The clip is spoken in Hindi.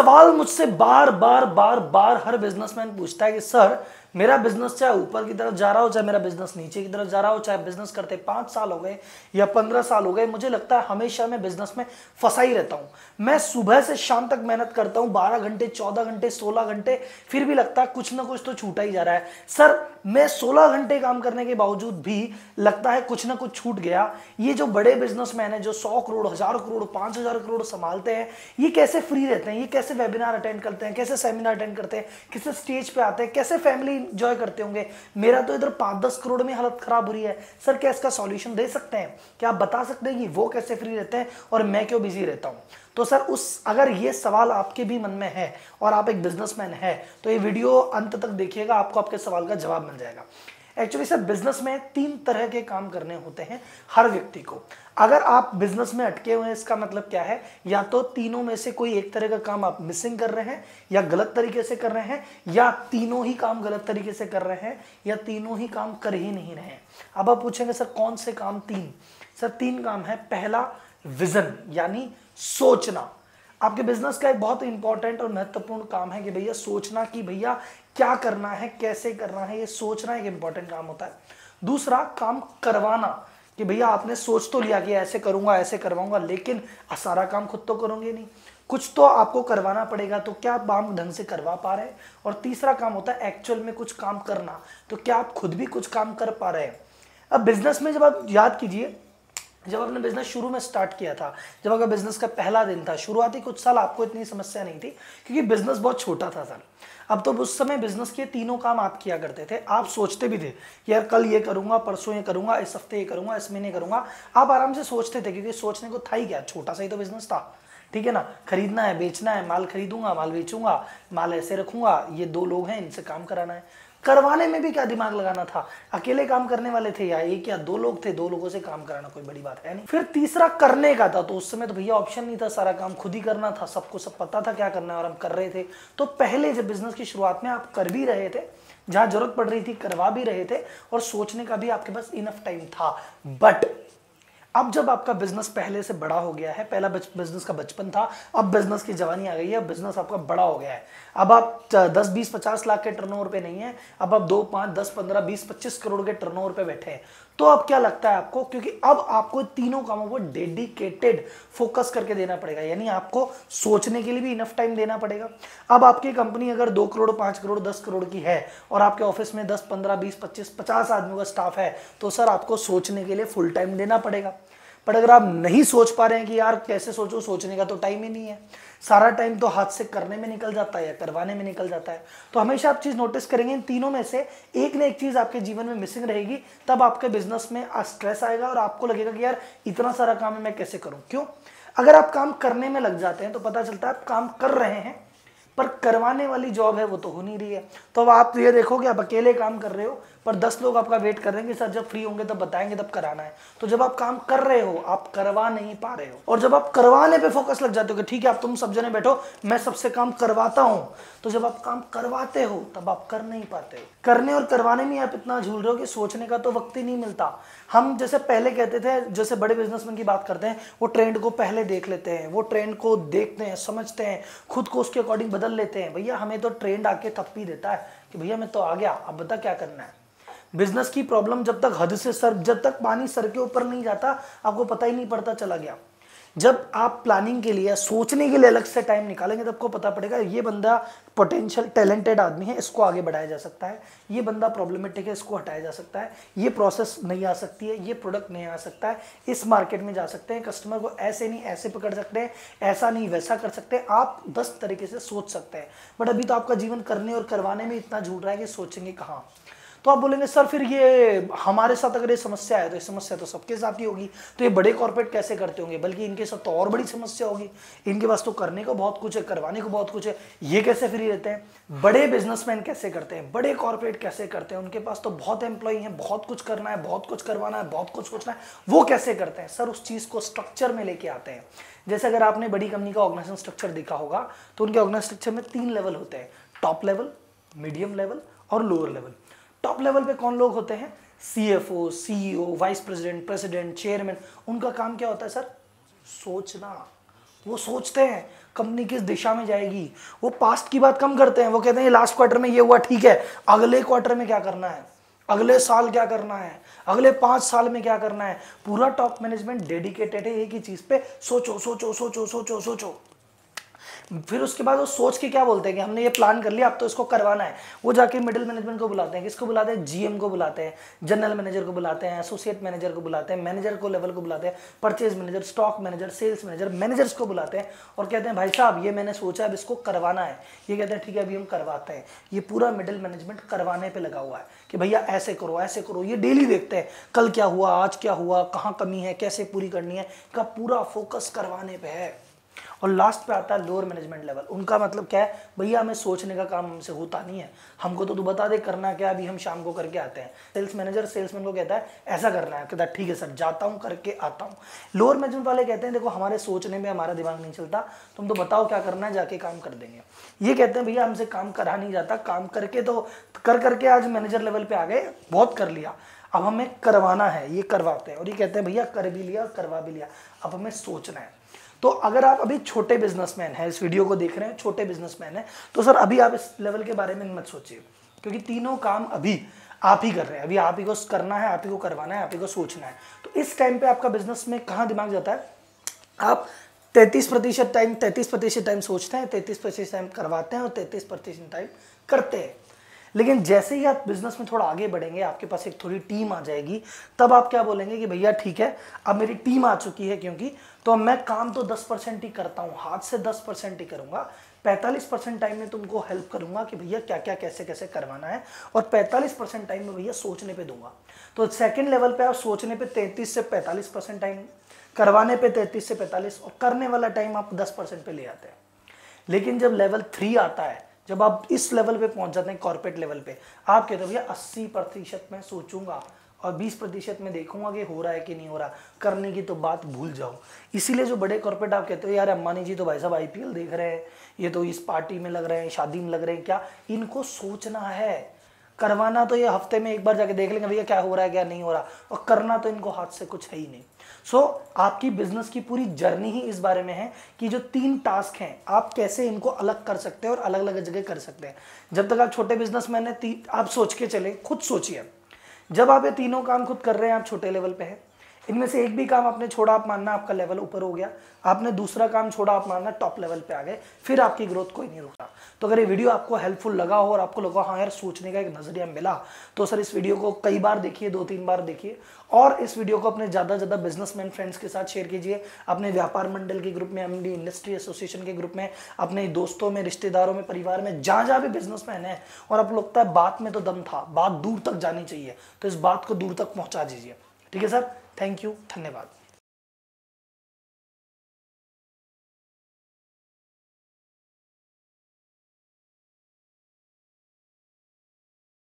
सवाल मुझसे बार बार बार बार हर बिजनेसमैन पूछता है कि सर मेरा बिजनेस चाहे ऊपर की तरफ जा रहा हो चाहे मेरा बिजनेस नीचे की तरफ जा रहा हो, चाहे बिजनेस करते 5 साल हो गए या 15 साल हो गए, मुझे लगता है हमेशा मैं बिजनेस में फंसा ही रहता हूं। मैं सुबह से शाम तक मेहनत करता हूं, 12 घंटे 14 घंटे 16 घंटे, फिर भी लगता है कुछ ना कुछ तो छूटा ही जा रहा है। सर मैं 16 घंटे काम करने के बावजूद भी लगता है कुछ ना कुछ छूट गया। ये जो बड़े बिजनेसमैन है जो 100 करोड़ 1000 करोड़ 5000 करोड़ संभालते हैं, ये कैसे फ्री रहते हैं, ये कैसे वेबिनार अटेंड करते हैं, कैसे सेमिनार अटेंड करते हैं, कैसे स्टेज पे आते हैं, कैसे फैमिली एंजॉय करते होंगे। मेरा तो इधर 5-10 करोड़ में हालत खराब हो रही है। सर क्या इसका सॉल्यूशन दे सकते हैं? क्या आप बता सकते हैं कि वो कैसे फ्री रहते हैं और मैं क्यों बिजी रहता हूं? तो सर अगर ये सवाल आपके भी मन में है और आप एक बिजनेसमैन है तो ये वीडियो अंत तक देखिएगा, आपको आपके सवाल का जवाब मिल जाएगा। एक्चुअली सर बिजनेस में 3 तरह के काम करने होते हैं हर व्यक्ति को। अगर आप बिजनेस में अटके हुए हैं इसका मतलब क्या है, या तो तीनों में से कोई एक तरह का काम आप मिसिंग कर रहे हैं या गलत तरीके से कर रहे हैं, या तीनों ही काम गलत तरीके से कर रहे हैं, या तीनों ही काम कर ही नहीं रहे हैं। अब आप पूछेंगे सर कौन से काम? 3 सर 3 काम है। पहला विजन यानी सोचना। आपके बिजनेस का एक बहुत इंपॉर्टेंट और महत्वपूर्ण काम है कि भैया सोचना कि भैया क्या करना है, कैसे करना है, ये सोचना एक इंपॉर्टेंट काम होता है। दूसरा काम करवाना कि भैया आपने सोच तो लिया कि ऐसे करूंगा ऐसे करवाऊंगा, लेकिन सारा काम खुद तो करोगे नहीं, कुछ तो आपको करवाना पड़ेगा, तो क्या आप काम ढंग से करवा पा रहे हैं। और तीसरा काम होता है एक्चुअल में कुछ काम करना, तो क्या आप खुद भी कुछ काम कर पा रहे हैं। अब बिजनेस में जब आप याद कीजिए, जब आपने बिजनेस शुरू में स्टार्ट किया था, जब आपका बिजनेस का पहला दिन था, शुरुआती कुछ साल आपको इतनी समस्या नहीं थी क्योंकि बिजनेस बहुत छोटा था सर। अब तो उस समय बिजनेस के तीनों काम आप किया करते थे। आप सोचते भी थे कि यार कल ये करूंगा, परसों ये करूंगा, इस हफ्ते ये करूंगा, इस महीने करूंगा। आप आराम से सोचते थे क्योंकि सोचने को था ही क्या, छोटा सा ही तो बिजनेस था, ठीक है ना। खरीदना है, बेचना है, माल खरीदूंगा, माल बेचूंगा, माल ऐसे रखूंगा, ये 2 लोग हैं इनसे काम कराना है। करवाने में भी क्या दिमाग लगाना था, अकेले काम करने वाले थे या 1 या 2 लोग थे, 2 लोगों से काम कराना कोई बड़ी बात है नहीं। फिर तीसरा करने का था, तो उस समय तो भैया ऑप्शन नहीं था, सारा काम खुद ही करना था, सबको सब पता था क्या करना है और हम कर रहे थे। तो पहले जब बिजनेस की शुरुआत में आप कर भी रहे थे, जहां जरूरत पड़ रही थी करवा भी रहे थे, और सोचने का भी आपके पास इनफ टाइम था। बट अब जब आपका बिजनेस पहले से बड़ा हो गया है, पहला बिजनेस का बचपन था, अब बिजनेस की जवानी आ गई है, बिजनेस आपका बड़ा हो गया है। अब आप 10 20 50 लाख के टर्नओवर पे नहीं है, अब आप 2 5 10 15 20 25 करोड़ के टर्नओवर पे बैठे हैं। तो अब क्या लगता है आपको, क्योंकि अब आपको तीनों कामों को डेडिकेटेड फोकस करके देना पड़ेगा, यानी आपको सोचने के लिए भी इनफ टाइम देना पड़ेगा। अब आपकी कंपनी अगर 2 करोड़ 5 करोड़ 10 करोड़ की है और आपके ऑफिस में 10 15 20 25 50 आदमियों का स्टाफ है, तो सर आपको सोचने के लिए फुल टाइम देना पड़ेगा। पर अगर आप नहीं सोच पा रहे हैं कि यार कैसे सोचो, सोचने का तो टाइम ही नहीं है, सारा टाइम तो हाथ से करने में निकल जाता है या करवाने में निकल जाता है, तो हमेशा आप चीज नोटिस करेंगे इन तीनों में से एक ना एक चीज आपके जीवन में मिसिंग रहेगी। तब आपके बिजनेस में स्ट्रेस आएगा और आपको लगेगा कि यार इतना सारा काम है मैं कैसे करूं। क्यों? अगर आप काम करने में लग जाते हैं तो पता चलता है आप काम कर रहे हैं पर करवाने वाली जॉब है वो तो हो नहीं रही है। तो अब आप ये देखोगे आप अकेले काम कर रहे हो पर 10 लोग आपका वेट कर रहे हैं कि सर जब फ्री होंगे तब बताएंगे तब कराना है। तो जब आप काम कर रहे हो आप करवा नहीं पा रहे हो, और जब आप करवाने पे फोकस लग जाते हो कि ठीक है आप तुम सब जने बैठो मैं सबसे काम करवाता हूं, तो जब आप काम करवाते हो तब आप कर नहीं पाते हो। करने और करवाने में आप इतना झूल रहे हो कि सोचने का तो वक्त ही नहीं मिलता। हम जैसे पहले कहते थे, जैसे बड़े बिजनेसमैन की बात करते हैं, वो ट्रेंड को पहले देख लेते हैं, वो ट्रेंड को देखते हैं, समझते हैं, खुद को उसके अकॉर्डिंग बदल लेते हैं। भैया हमें तो ट्रेंड आके थप्पी देता है कि भैया मैं तो आ गया, अब बता क्या करना है। बिजनेस की प्रॉब्लम जब तक हद से सर, जब तक पानी सर के ऊपर नहीं जाता आपको पता ही नहीं पड़ता चला गया। जब आप प्लानिंग के लिए सोचने के लिए अलग से टाइम निकालेंगे तब आपको पता पड़ेगा ये बंदा पोटेंशियल टैलेंटेड आदमी है, इसको आगे बढ़ाया जा सकता है, ये बंदा प्रॉब्लमेटिक है, इसको हटाया जा सकता है, ये प्रोसेस नहीं आ सकती है, ये प्रोडक्ट नहीं आ सकता है, इस मार्केट में जा सकते हैं, कस्टमर को ऐसे नहीं ऐसे पकड़ सकते हैं, ऐसा नहीं वैसा कर सकते हैं। आप 10 तरीके से सोच सकते हैं, बट अभी तो आपका जीवन करने और करवाने में इतना झूठ रहा है कि सोचेंगे कहाँ। तो आप बोलेंगे सर फिर ये हमारे साथ अगर ये समस्या है तो ये समस्या तो सबके साथ ही होगी, तो ये बड़े कॉर्पोरेट कैसे करते होंगे, बल्कि इनके साथ तो और बड़ी समस्या होगी, इनके पास तो करने को बहुत कुछ है, करवाने को बहुत कुछ है, ये कैसे फ्री रहते हैं। बड़े बिजनेसमैन कैसे करते हैं, बड़े कॉर्पोरेट कैसे करते हैं, उनके पास तो बहुत एम्प्लॉई हैं, बहुत कुछ करना है, बहुत कुछ करवाना है, बहुत कुछ सोचना है, वो कैसे करते हैं। सर उस चीज को स्ट्रक्चर में लेके आते हैं। जैसे अगर आपने बड़ी कंपनी का ऑर्गेनाइजेशन स्ट्रक्चर देखा होगा तो उनके ऑर्गेनाइजेशन स्ट्रक्चर में 3 लेवल होते हैं, टॉप लेवल, मीडियम लेवल और लोअर लेवल। टॉप लेवल पे कौन लोग होते हैं? CFO, CEO, vice president, president, chairman. उनका काम क्या होता है सर? सोचना। वो सोचते हैं कंपनी किस दिशा में जाएगी। वो पास्ट की बात कम करते हैं, वो कहते हैं लास्ट क्वार्टर में ये हुआ, ठीक है, अगले क्वार्टर में क्या करना है, अगले साल क्या करना है, अगले 5 साल में क्या करना है। पूरा टॉप मैनेजमेंट डेडिकेटेड है एक ही चीज पे, सोचो सोचो सोचो सोचो सोचो। फिर उसके बाद वो सोच के क्या बोलते हैं कि हमने ये प्लान कर लिया, अब तो इसको करवाना है। वो जाके मिडिल मैनेजमेंट को बुलाते हैं, किसको बुलाते हैं, जीएम को बुलाते हैं, जनरल मैनेजर को बुलाते हैं, एसोसिएट मैनेजर को बुलाते हैं, मैनेजर को लेवल को बुलाते हैं, purchase manager, stock manager, sales manager, managers को बुलाते हैं और कहते हैं भाई साहब ये मैंने सोचा अब इसको करवाना है। ये कहते हैं ठीक है अभी हम करवाते हैं। ये पूरा मिडिल मैनेजमेंट करवाने पर लगा हुआ है कि भैया ऐसे करो ऐसे करो। ये डेली देखते हैं कल क्या हुआ, आज क्या हुआ, कहाँ कमी है, कैसे पूरी करनी है, का पूरा फोकस करवाने पे है। और लास्ट पे आता है लोअर मैनेजमेंट लेवल। उनका मतलब क्या है, भैया हमें सोचने का काम हमसे होता नहीं है, हमको तो तू बता दे करना क्या, अभी हम शाम को करके आते हैं। सेल्स मैनेजर सेल्समैन को कहता है ऐसा करना है, कहता है ठीक है सर जाता हूँ करके आता हूँ। लोअर मैनेजमेंट वाले कहते हैं देखो हमारे सोचने में हमारा दिमाग नहीं चलता, तुम तो बताओ क्या करना है, जाके काम कर देंगे। ये कहते हैं भैया हमसे काम करा नहीं जाता, काम करके तो कर करके आज मैनेजर लेवल पे आ गए, बहुत कर लिया, अब हमें करवाना है, ये करवाते हैं। और ये कहते हैं भैया कर भी लिया करवा भी लिया, अब हमें सोचना है। तो अगर आप अभी छोटे बिजनेसमैन हैं, इस वीडियो को देख रहे हैं, छोटे बिजनेसमैन हैं, तो सर अभी आप इस लेवल के बारे में मत सोचिए, क्योंकि तीनों काम अभी आप ही कर रहे हैं, अभी आप ही को करना है, आप ही को करवाना है, आप ही को सोचना है। तो इस टाइम पे आपका बिजनेस में कहाँ दिमाग जाता है, आप 33% टाइम सोचते हैं, 33% टाइम करवाते हैं और 33% टाइम करते हैं। लेकिन जैसे ही आप बिजनेस में थोड़ा आगे बढ़ेंगे, आपके पास एक थोड़ी टीम आ जाएगी, तब आप क्या बोलेंगे कि भैया ठीक है अब मेरी टीम आ चुकी है, क्योंकि तो मैं काम तो 10% ही करता हूँ, हाथ से 10% ही करूंगा, 45% टाइम में तुमको हेल्प करूंगा कि भैया क्या क्या कैसे कैसे करवाना है, और 45% टाइम में भैया सोचने पे दूंगा। तो सेकंड लेवल पे आप सोचने पे 33 से 45% टाइम, करवाने पे 33 से 45, और करने वाला टाइम आप 10% पे ले आते हैं। लेकिन जब लेवल 3 आता है, जब आप इस लेवल पे पहुंच जाते हैं कॉर्पोरेट लेवल पे, आप कहते हो भैया 80% मैं सोचूंगा और 20% में देखूंगा कि हो रहा है कि नहीं हो रहा, करने की तो बात भूल जाओ। इसीलिए जो बड़े कॉर्पोरेट आप कहते हो यार अंबानी जी तो भाई साहब आईपीएल देख रहे हैं, ये तो इस पार्टी में लग रहे हैं, शादी में लग रहे हैं, क्या इनको सोचना है। करवाना तो ये हफ्ते में एक बार जाके देख लेंगे भैया क्या हो रहा है क्या नहीं हो रहा, और करना तो इनको हाथ से कुछ है ही नहीं। सो आपकी बिजनेस की पूरी जर्नी ही इस बारे में है कि जो 3 टास्क हैं आप कैसे इनको अलग कर सकते हैं और अलग अलग जगह कर सकते हैं। जब तक आप छोटे बिजनेसमैन हैं, आप सोच के चले, खुद सोचिए, जब आप ये तीनों काम खुद कर रहे हैं, आप छोटे लेवल पे हैं, इनमें से एक भी काम आपने छोड़ा, आप मानना आपका लेवल ऊपर हो गया, आपने दूसरा काम छोड़ा, आप मानना टॉप लेवल पे आ गए, फिर आपकी ग्रोथ कोई नहीं रुका। तो अगर ये वीडियो आपको हेल्पफुल लगा हो और आपको लगा हाँ यार सोचने का एक नजरिया मिला, तो सर इस वीडियो को कई बार देखिए, 2-3 बार देखिए, और इस वीडियो को अपने ज़्यादा से ज़्यादा बिजनेसमैन फ्रेंड्स के साथ शेयर कीजिए, अपने व्यापार मंडल के ग्रुप में, एमडी इंडस्ट्री एसोसिएशन के ग्रुप में, अपने दोस्तों में, रिश्तेदारों में, परिवार में, जहाँ जहाँ भी बिजनेसमैन है और आपको लगता है बात में तो दम था, बात दूर तक जानी चाहिए, तो इस बात को दूर तक पहुँचा दीजिए। ठीक है सर, थैंक यू, धन्यवाद।